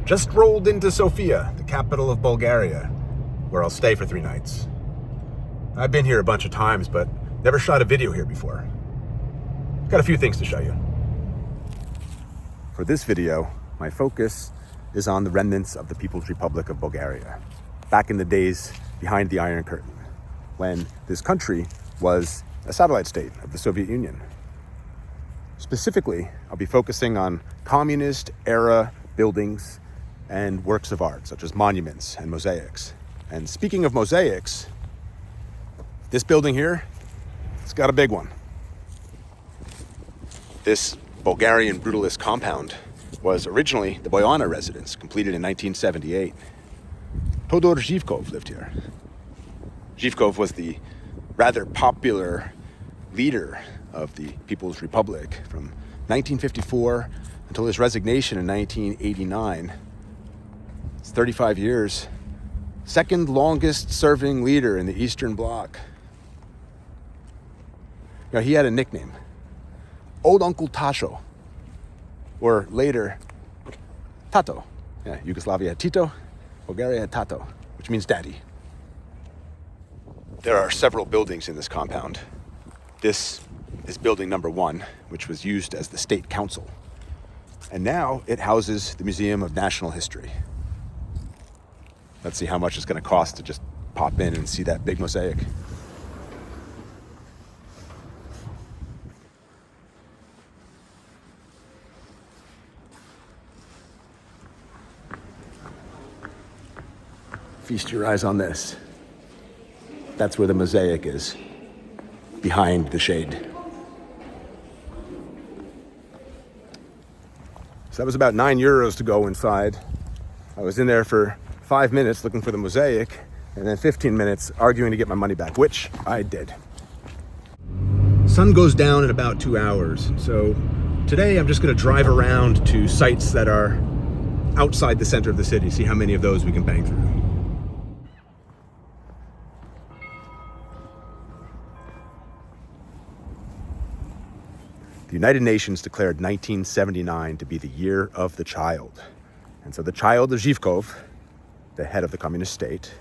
Just rolled into Sofia, the capital of Bulgaria, where I'll stay for 3 nights. I've been here a bunch of times, but never shot a video here before. Got a few things to show you. For this video, my focus is on the remnants of the People's Republic of Bulgaria, back in the days behind the Iron Curtain, when this country was a satellite state of the Soviet Union. Specifically, I'll be focusing on communist-era buildings and works of art, such as monuments and mosaics. And speaking of mosaics, this building here, it's got a big one. This Bulgarian brutalist compound was originally the Bojana residence, completed in 1978. Todor Zhivkov lived here. Zhivkov was the rather popular leader of the People's Republic from 1954 until his resignation in 1989. It's 35 years. Second longest serving leader in the Eastern Bloc. Now, he had a nickname, Old Uncle Tasho, or later, Tato. Yeah, Yugoslavia had Tito, Bulgaria had Tato, which means daddy. There are several buildings in this compound. This is building number 1, which was used as the state council. And now it houses the Museum of National History. Let's see how much it's going to cost to just pop in and see that big mosaic. Feast your eyes on this. That's where the mosaic is, behind the shade. So that was about €9 to go inside. I was in there for 5 minutes looking for the mosaic, and then 15 minutes arguing to get my money back, which I did. Sun goes down in about 2 hours. So today I'm just gonna drive around to sites that are outside the center of the city, see how many of those we can bang through. The United Nations declared 1979 to be the year of the child. And so the child of Zhivkov, the head of the communist state,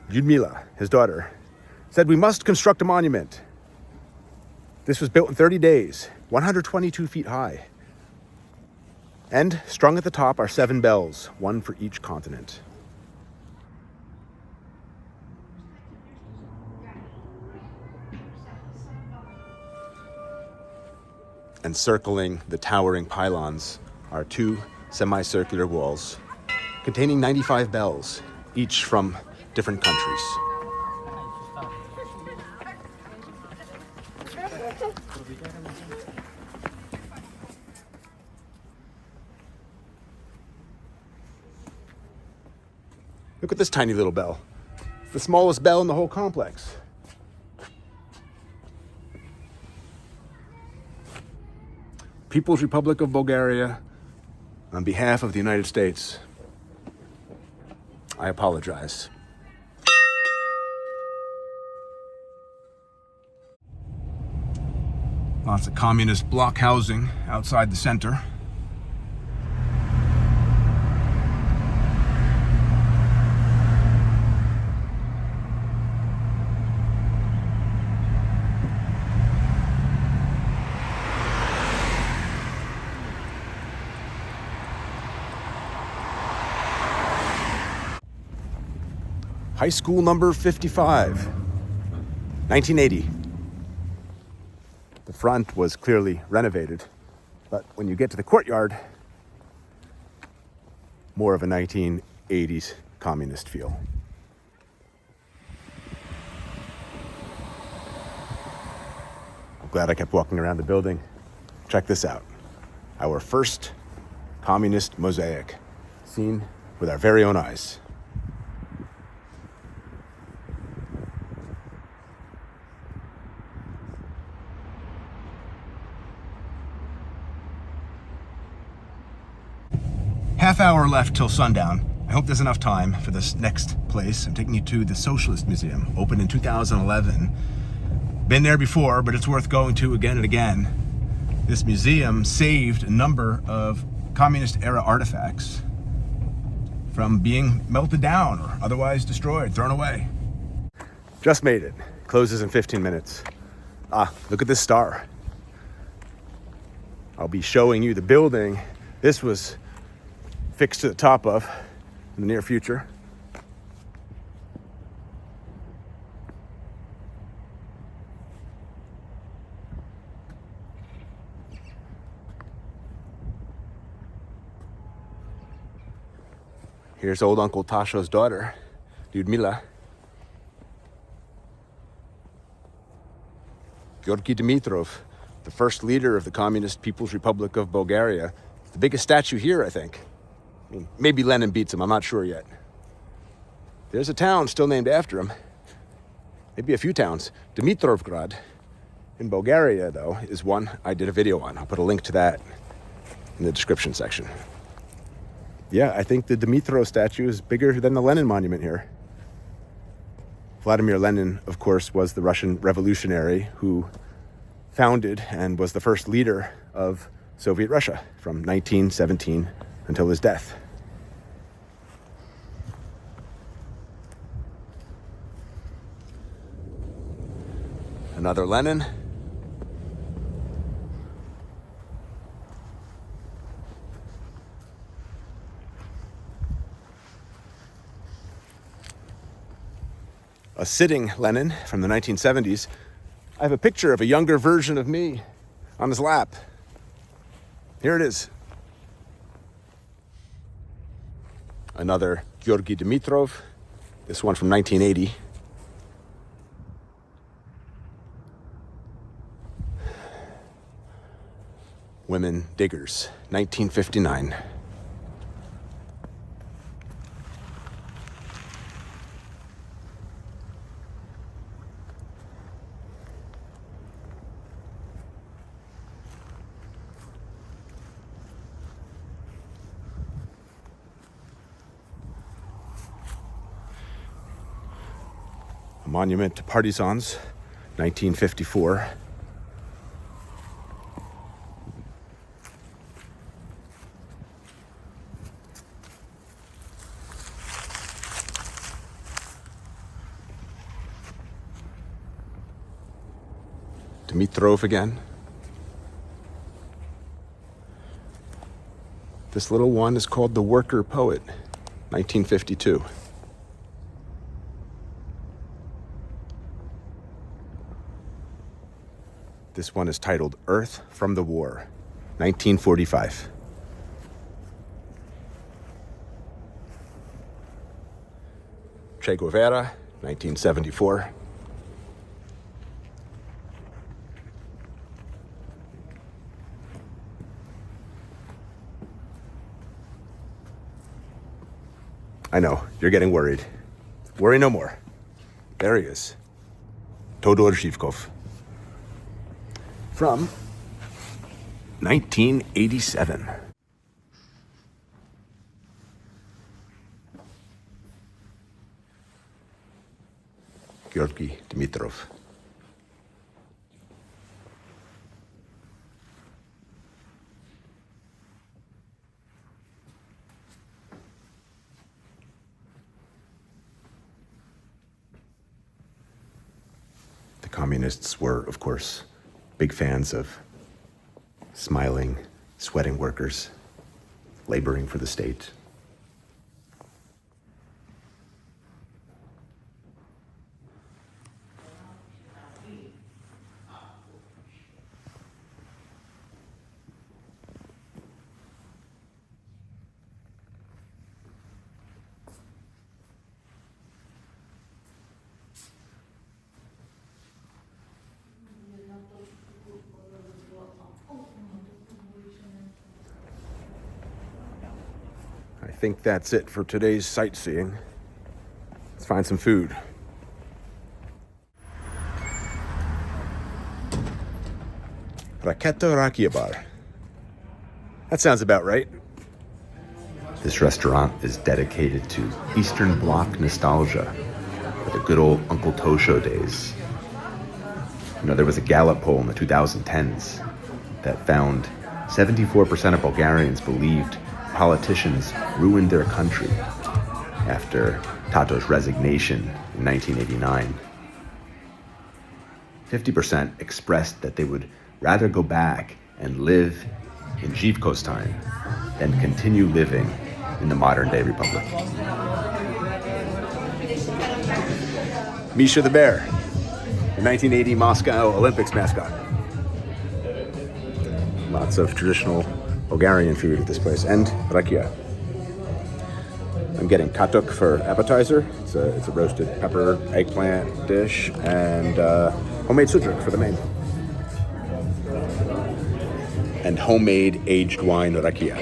Lyudmila, his daughter, said, "We must construct a monument." This was built in 30 days, 122 feet high. And strung at the top are 7 bells, 1 for each continent. Encircling the towering pylons are 2 semicircular walls containing 95 bells, each from different countries. Look at this tiny little bell. It's the smallest bell in the whole complex. People's Republic of Bulgaria, on behalf of the United States, I apologize. Lots of communist block housing outside the center. High school number 55, 1980. The front was clearly renovated, but when you get to the courtyard, more of a 1980s communist feel. I'm glad I kept walking around the building. Check this out. Our first communist mosaic, seen with our very own eyes. Half hour left till sundown. I hope there's enough time for this next place. I'm taking you to the Socialist Museum, opened in 2011. Been there before, but it's worth going to again and again. This museum saved a number of communist-era artifacts from being melted down or otherwise destroyed, thrown away. Just made it. Closes in 15 minutes. Ah, look at this star. I'll be showing you the building this was fixed to the top of in the near future. Here's old Uncle Tasho's daughter, Lyudmila. Georgy Dimitrov, the first leader of the Communist People's Republic of Bulgaria. The biggest statue here, I think. I mean, maybe Lenin beats him, I'm not sure yet. There's a town still named after him. Maybe a few towns. Dimitrovgrad in Bulgaria, though, is one I did a video on. I'll put a link to that in the description section. Yeah, I think the Dimitrov statue is bigger than the Lenin monument here. Vladimir Lenin, of course, was the Russian revolutionary who founded and was the first leader of Soviet Russia from 1917 until his death. Another Lenin. A sitting Lenin from the 1970s. I have a picture of a younger version of me on his lap. Here it is. Another Georgy Dimitrov, this one from 1980. Women Diggers, 1959. A monument to partisans, 1954. Dimitrov again. This little one is called The Worker Poet, 1952. This one is titled Earth from the War, 1945. Che Guevara, 1974. I know, you're getting worried. Worry no more. There he is. Todor Zhivkov. From 1987. Georgy Dimitrov. The communists were, of course, big fans of smiling, sweating workers, laboring for the state. I think that's it for today's sightseeing. Let's find some food. Rakto Rakiar. That sounds about right. This restaurant is dedicated to Eastern Bloc nostalgia for the good old Uncle Tosho days. You know, there was a Gallup poll in the 2010s that found 74% of Bulgarians believed politicians ruined their country after Tato's resignation in 1989. 50% expressed that they would rather go back and live in Živko's time than continue living in the modern-day republic. Misha the Bear, the 1980 Moscow Olympics mascot. Lots of traditional Bulgarian food at this place, and rakia. I'm getting katuk for appetizer. It's a roasted pepper eggplant dish, and homemade sudruk for the main. And homemade aged wine rakia.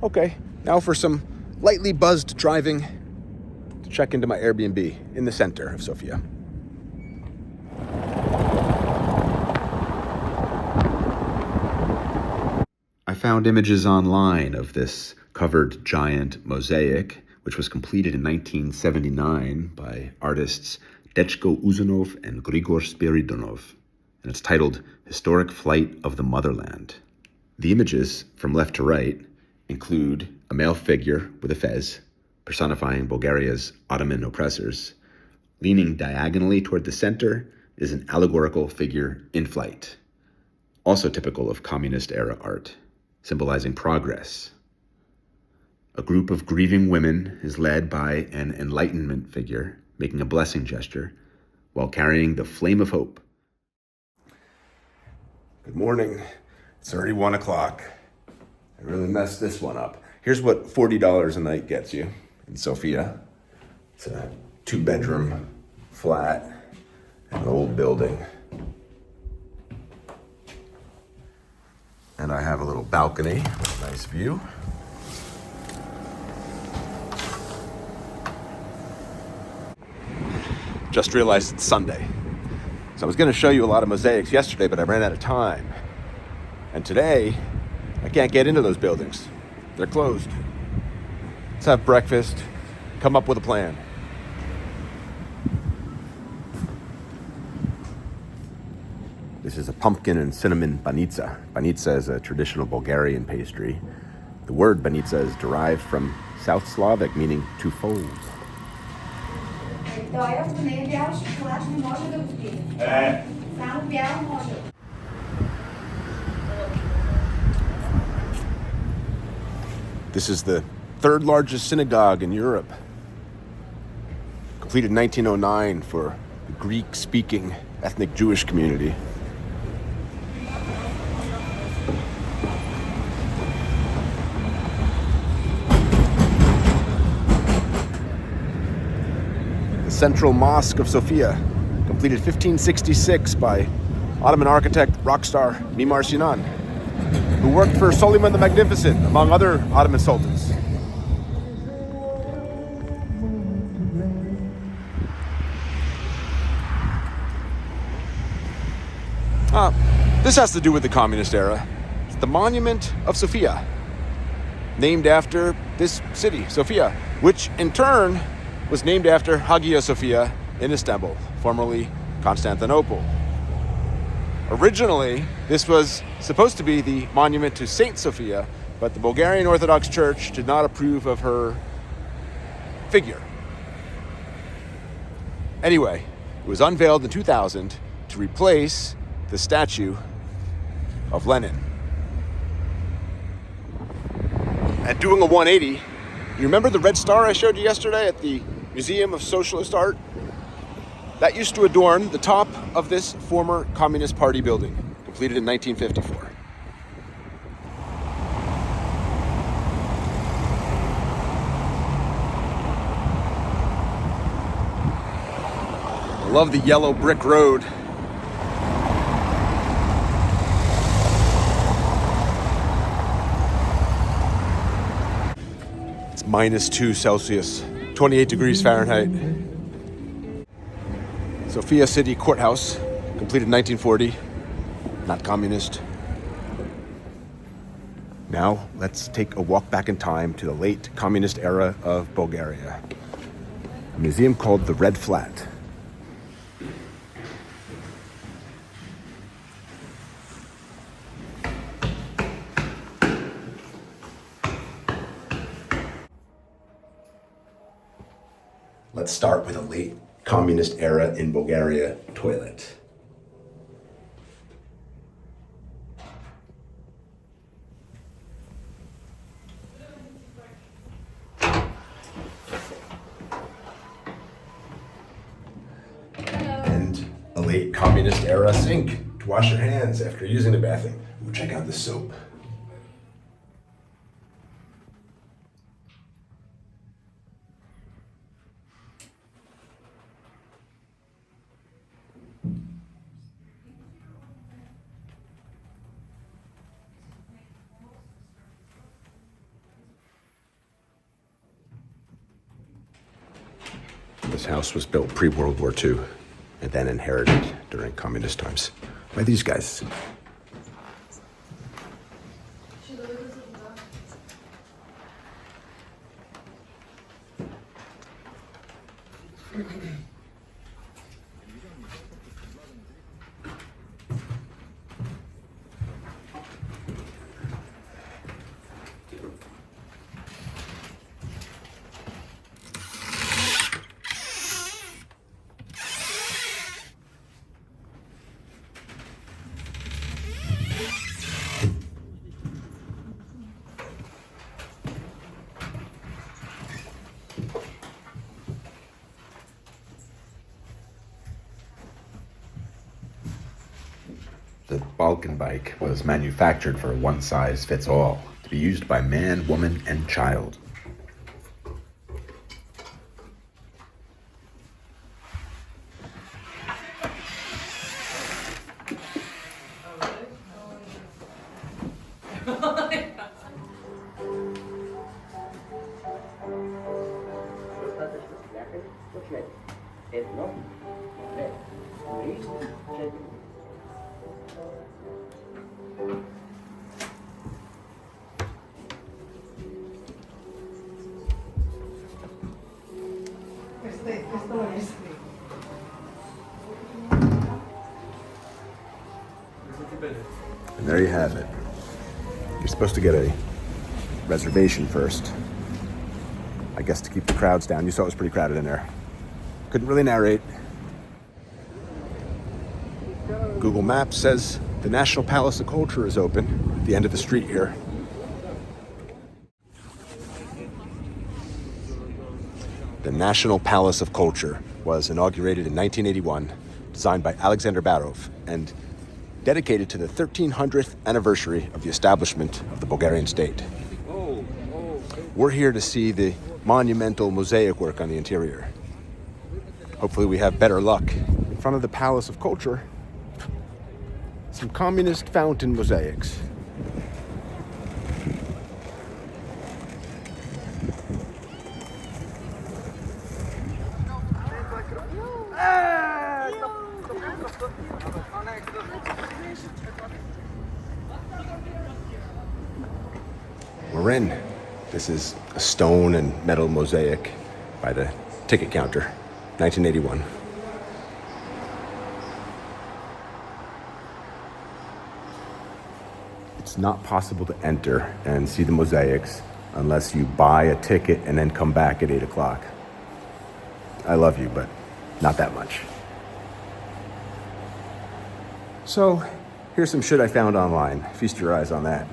Okay, now for some lightly buzzed driving to check into my Airbnb in the center of Sofia. I found images online of this covered giant mosaic, which was completed in 1979 by artists Dechko Uzunov and Grigor Spiridonov, and it's titled Historic Flight of the Motherland. The images, from left to right, include a male figure with a fez, personifying Bulgaria's Ottoman oppressors. Leaning diagonally toward the center is an allegorical figure in flight, also typical of communist-era art, symbolizing progress. A group of grieving women is led by an Enlightenment figure, making a blessing gesture, while carrying the flame of hope. Good morning. It's already 1 o'clock. I really messed this one up. Here's what $40 a night gets you in Sofia. It's a 2-bedroom flat in an old building. And I have a little balcony, nice view. Just realized it's Sunday. So I was gonna show you a lot of mosaics yesterday, but I ran out of time. And today, I can't get into those buildings. They're closed. Let's have breakfast, come up with a plan. This is a pumpkin and cinnamon banitsa. Banitsa is a traditional Bulgarian pastry. The word banitsa is derived from South Slavic, meaning to fold. This is the third largest synagogue in Europe. Completed in 1909 for the Greek-speaking ethnic Jewish community. The Central Mosque of Sofia, completed 1566 by Ottoman architect rockstar Mimar Sinan, who worked for Suleiman the Magnificent, among other Ottoman sultans. This has to do with the communist era. It's the Monument of Sophia, named after this city, Sofia, which in turn was named after Hagia Sophia in Istanbul, formerly Constantinople. Originally, this was supposed to be the monument to Saint Sophia, but the Bulgarian Orthodox Church did not approve of her figure. Anyway, it was unveiled in 2000 to replace the statue of Lenin. And doing a 180, you remember the red star I showed you yesterday at the Museum of Socialist Art? That used to adorn the top of this former Communist Party building, completed in 1954. I love the yellow brick road. It's -2 Celsius, 28 degrees Fahrenheit. Sofia City Courthouse, completed in 1940, not communist. Now, let's take a walk back in time to the late communist era of Bulgaria. A museum called the Red Flat. Let's start with a late communist era in Bulgaria toilet. And a late communist era sink to wash your hands after using the bathroom. Ooh, check out the soap. This house was built pre-World War II and then inherited during communist times by these guys. The Balkan bike was manufactured for one-size-fits-all, to be used by man, woman, and child. And there you have it. You're supposed to get a reservation first. I guess to keep the crowds down. You saw it was pretty crowded in there. Couldn't really narrate. Google Maps says the National Palace of Culture is open at the end of the street here. The National Palace of Culture was inaugurated in 1981, designed by Alexander Barov, and dedicated to the 1300th anniversary of the establishment of the Bulgarian state. We're here to see the monumental mosaic work on the interior. Hopefully we have better luck. In front of the Palace of Culture, some communist fountain mosaics. We're in. This is a stone and metal mosaic by the ticket counter, 1981. It's not possible to enter and see the mosaics unless you buy a ticket and then come back at 8 o'clock. I love you, but not that much. So, here's some shit I found online. Feast your eyes on that.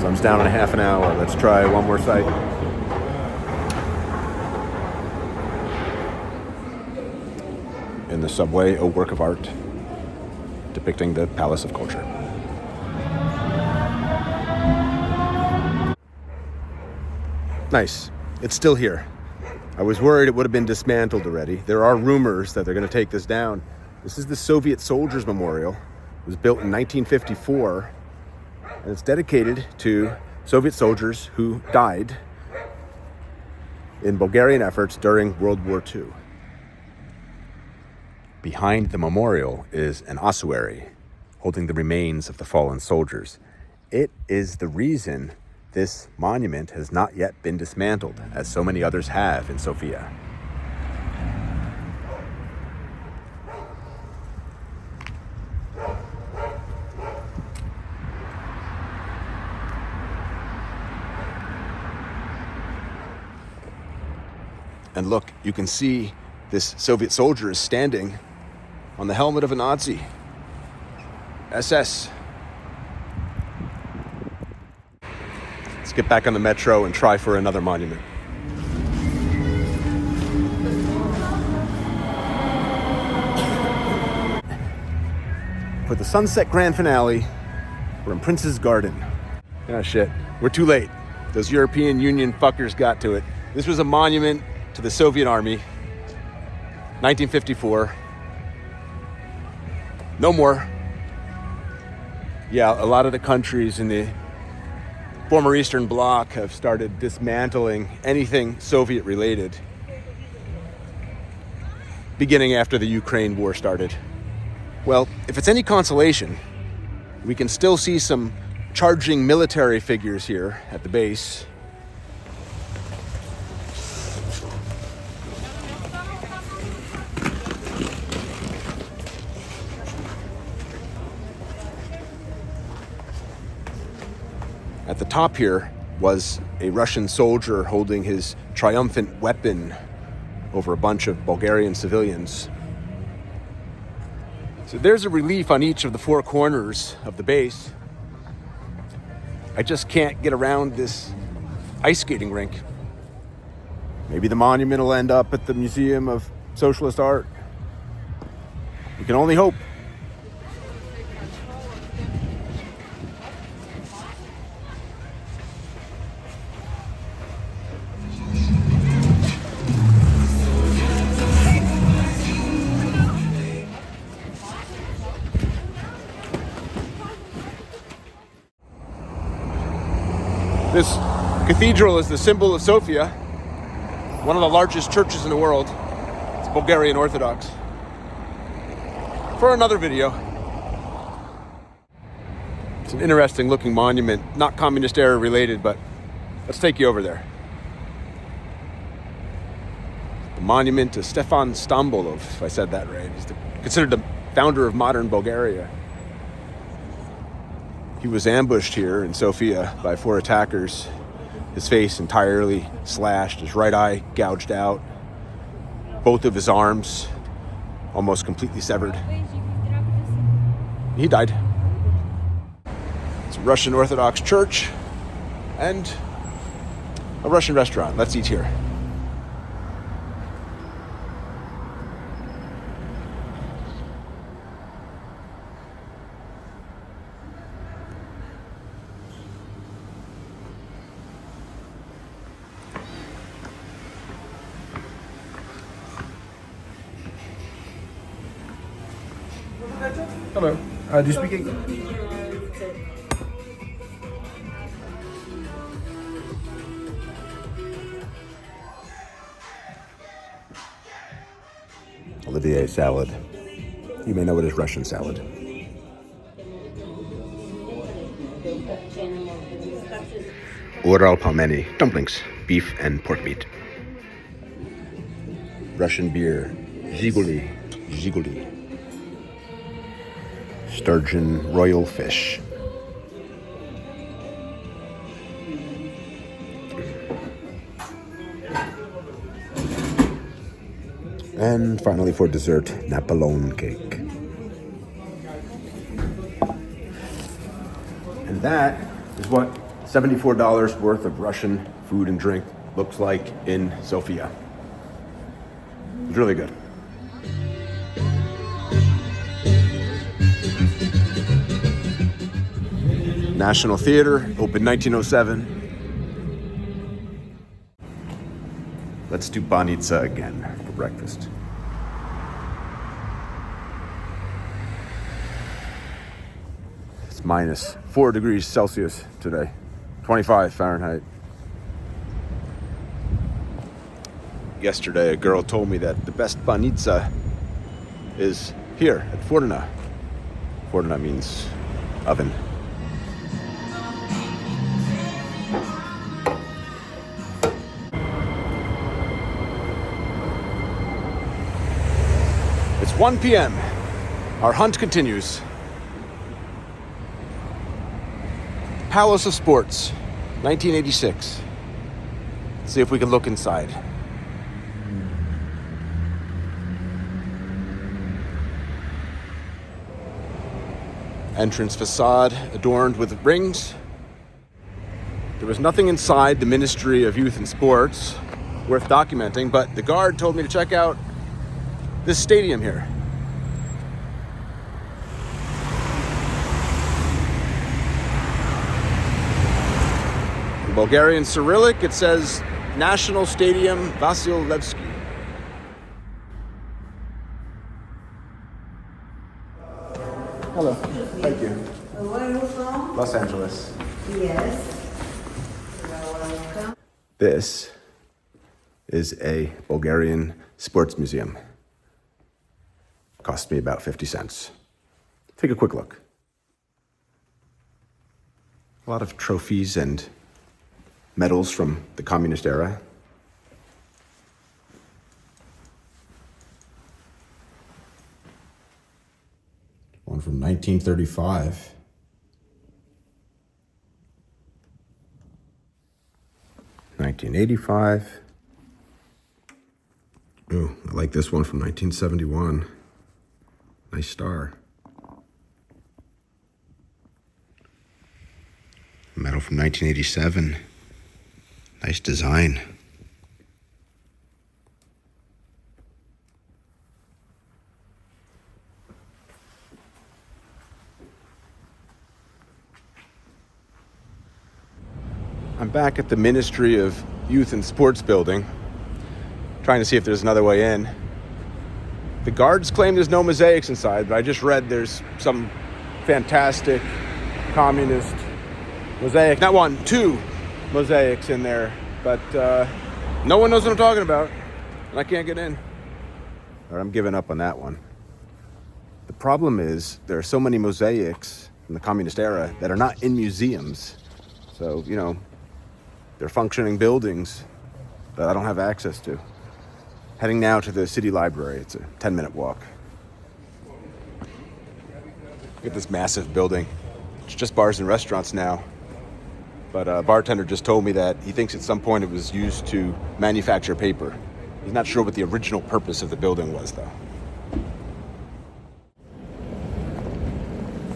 Sun's down in a half an hour. Let's try one more site. In the subway, a work of art depicting the Palace of Culture. Nice. It's still here. I was worried it would have been dismantled already. There are rumors that they're going to take this down. This is the Soviet Soldiers Memorial. It was built in 1954, and it's dedicated to Soviet soldiers who died in Bulgarian efforts during World War II. Behind the memorial is an ossuary holding the remains of the fallen soldiers. It is the reason this monument has not yet been dismantled, as so many others have in Sofia. And look, you can see this Soviet soldier is standing on the helmet of a Nazi. SS. Let's get back on the metro and try for another monument. For the sunset grand finale, we're in Prince's Garden. Oh shit, we're too late. Those European Union fuckers got to it. This was a monument to the Soviet Army, 1954. No more. Yeah, a lot of the countries in the former Eastern Bloc have started dismantling anything Soviet related, beginning after the Ukraine war started. Well, if it's any consolation, we can still see some charging military figures here at the base. At the top here was a Russian soldier holding his triumphant weapon over a bunch of Bulgarian civilians. So there's a relief on each of the four corners of the base. I just can't get around this ice skating rink. Maybe the monument will end up at the Museum of Socialist Art. We can only hope. This cathedral is the symbol of Sofia, one of the largest churches in the world. It's Bulgarian Orthodox. For another video. It's an interesting looking monument, not communist era related, but let's take you over there. The monument to Stefan Stambolov, if I said that right. He's considered the founder of modern Bulgaria. He was ambushed here in Sofia by 4 attackers. His face entirely slashed, his right eye gouged out, both of his arms almost completely severed. He died. It's a Russian Orthodox church and a Russian restaurant. Let's eat here. Hello. Do you speak English? Olivier salad. You may know it as Russian salad. Ural palmeni, dumplings, beef and pork meat. Russian beer, Zhiguli. Sturgeon royal fish. And finally for dessert, Napoleon cake. And that is what $74 worth of Russian food and drink looks like in Sofia. It's really good. National Theater, opened 1907. Let's do banitsa again for breakfast. It's minus 4 degrees Celsius today, 25 Fahrenheit. Yesterday, a girl told me that the best banitsa is here at Fortina. Fortina means oven. It's 1 p.m. Our hunt continues. Palace of Sports, 1986. Let's see if we can look inside. entrance facade adorned with rings. There was nothing inside the Ministry of Youth and Sports worth documenting, but the guard told me to check out this stadium here. In Bulgarian Cyrillic, it says National Stadium Vasil Levski. Hello, thank you. Where are you from? Los Angeles. Yes. You're welcome. This is a Bulgarian sports museum. Cost me about 50 cents. Take a quick look. A lot of trophies and medals from the communist era. One from 1935. $1985. Ooh, I like this one from 1971. Nice star. Medal from 1987. Nice design. I'm back at the Ministry of Youth and Sports building, trying to see if there's another way in. The guards claim there's no mosaics inside, but I just read there's some fantastic communist mosaic. Not one, two mosaics in there, but no one knows what I'm talking about, and I can't get in. All right, I'm giving up on that one. The problem is there are so many mosaics from the communist era that are not in museums. So, you know, they're functioning buildings that I don't have access to. Heading now to the city library. It's a 10-minute walk. Look at this massive building. It's just bars and restaurants now. But a bartender just told me that he thinks at some point it was used to manufacture paper. He's not sure what the original purpose of the building was, though.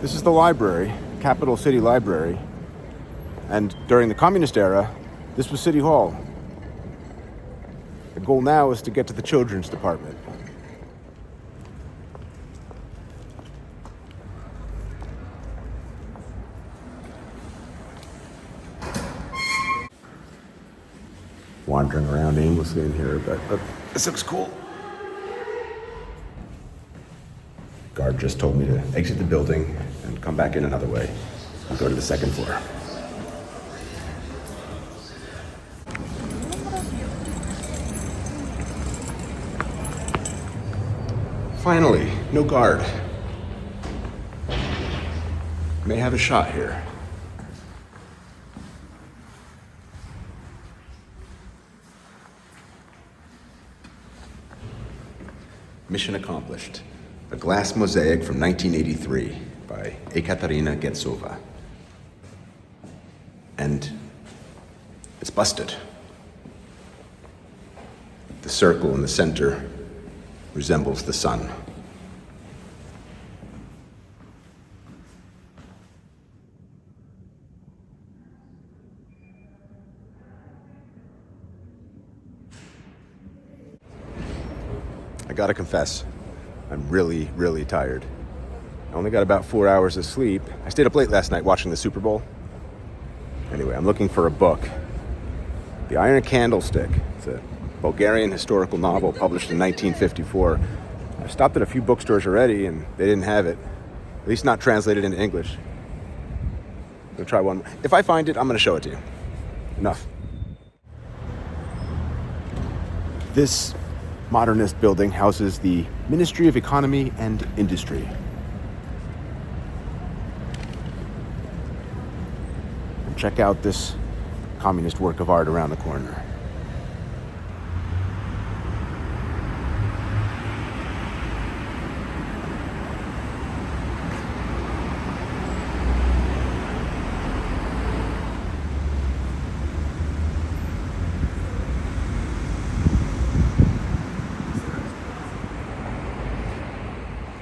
This is the library, Capital City Library. And during the communist era, this was City Hall. The goal now is to get to the children's department. Wandering around aimlessly in here, but this looks cool. Guard just told me to exit the building and come back in another way. I'll go to the second floor. Finally, no guard. May have a shot here. Mission accomplished. A glass mosaic from 1983 by Ekaterina Getsova. And it's busted. The circle in the center resembles the sun. I gotta confess, I'm really, really tired. I only got about 4 hours of sleep. I stayed up late last night watching the Super Bowl. Anyway, I'm looking for a book. The Iron Candlestick. It's a Bulgarian historical novel published in 1954. I've stopped at a few bookstores already and they didn't have it. At least not translated into English. I'm gonna try one. If I find it, I'm gonna show it to you. Enough. This modernist building houses the Ministry of Economy and Industry. And check out this communist work of art around the corner.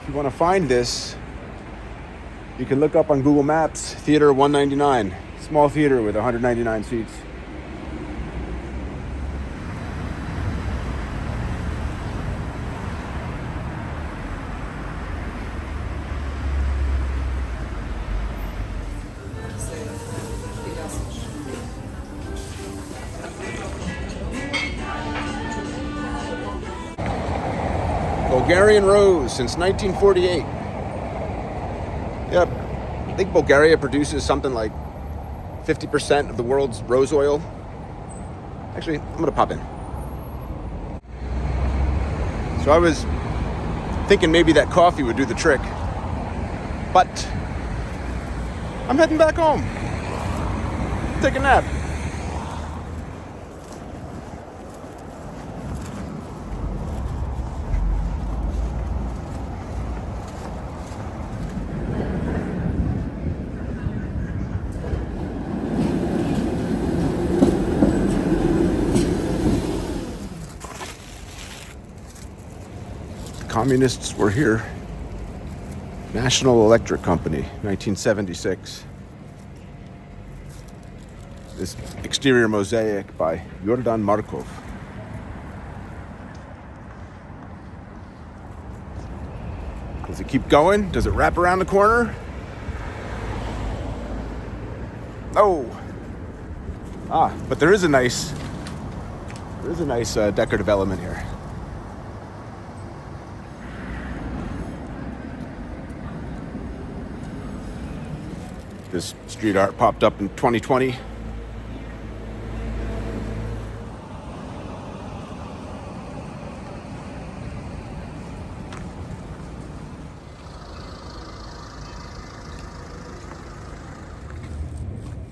If you want to find this, You can look up on Google Maps, Theater 199. Small theater with 199 seats. Bulgarian rose since 1948. Yep. I think Bulgaria produces something like 50% of the world's rose oil. Actually, I'm gonna pop in. So I was thinking maybe that coffee would do the trick, but I'm heading back home. Take a nap. Communists were here. National Electric Company, 1976. This exterior mosaic by Yordan Markov. Does it keep going? Does it wrap around the corner? Oh. But there is a nice decorative element here. This street art popped up in 2020. I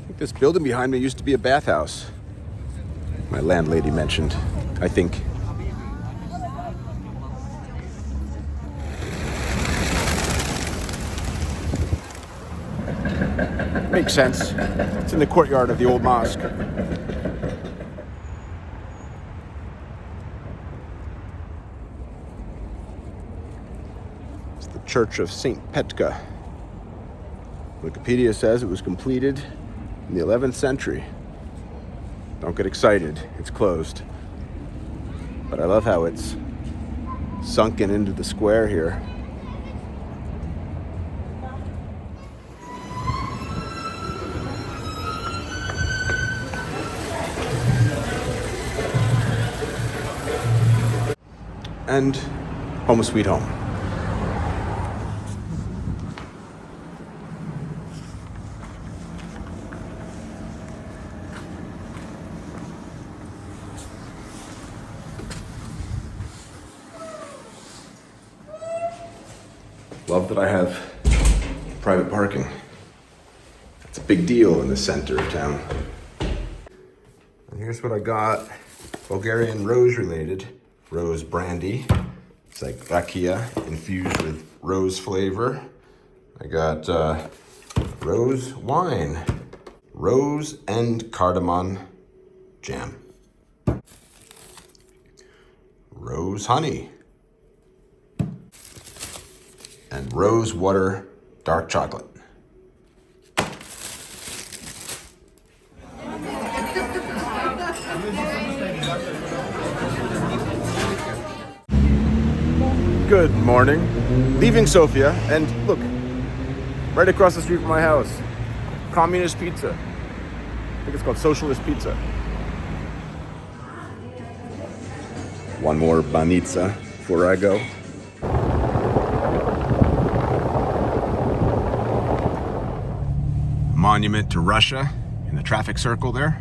think this building behind me used to be a bathhouse. My landlady mentioned, I think. Makes sense. It's in the courtyard of the old mosque. It's the Church of St. Petka. Wikipedia says it was completed in the 11th century. Don't get excited, it's closed. But I love how it's sunken into the square here. And home sweet home. Love that I have private parking. It's a big deal in the center of town. And here's what I got. Bulgarian rose related. Rose brandy. It's like rakia infused with rose flavor. I got rose wine, rose and cardamom jam, rose honey, and rose water dark chocolate. Good morning. Leaving Sofia, and look, right across the street from my house, Communist Pizza. I think it's called Socialist Pizza. One more banitsa before I go. Monument to Russia in the traffic circle there.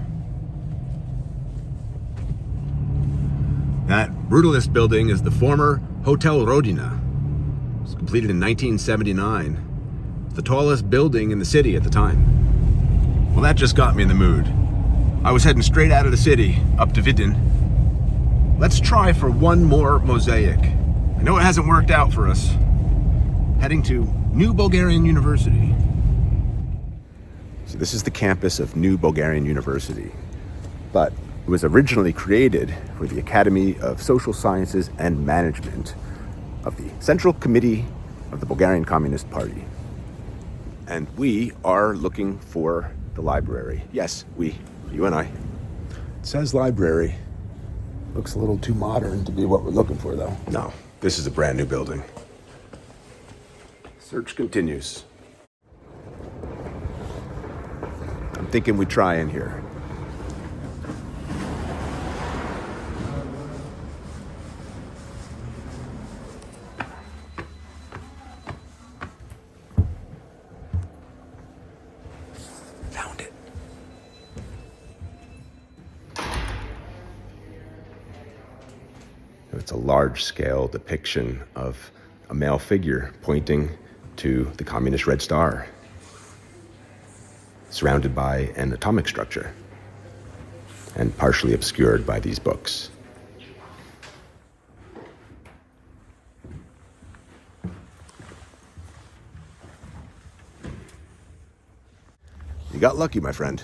That brutalist building is the former Hotel Rodina. It was completed in 1979. It's the tallest building in the city at the time. Well, that just got me in the mood. I was heading straight out of the city, up to Vidin. Let's try for one more mosaic. I know it hasn't worked out for us. Heading to New Bulgarian University. So this is the campus of New Bulgarian University. But it was originally created for the Academy of Social Sciences and Management of the Central Committee of the Bulgarian Communist Party. and we are looking for the library. Yes, we, you and I. It says library. Looks a little too modern to be what we're looking for, though. No, this is a brand new building. Search continues. I'm thinking we try in here. Found it. It's a large-scale depiction of a male figure pointing to the communist red star, surrounded by an atomic structure and partially obscured by these books. You got lucky, my friend.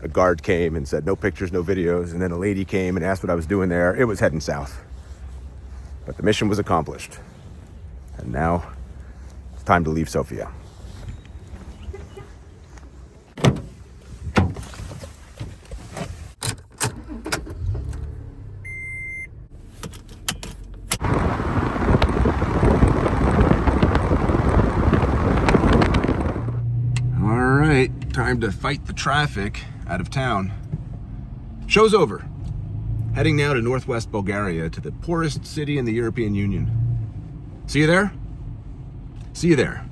A guard came and said, no pictures, no videos, and then a lady came and asked what I was doing there. It was heading south. But the mission was accomplished. And now, it's time to leave Sofia. All right, time to fight the traffic out of town. Show's over. Heading now to northwest Bulgaria, to the poorest city in the European Union. See you there? See you there.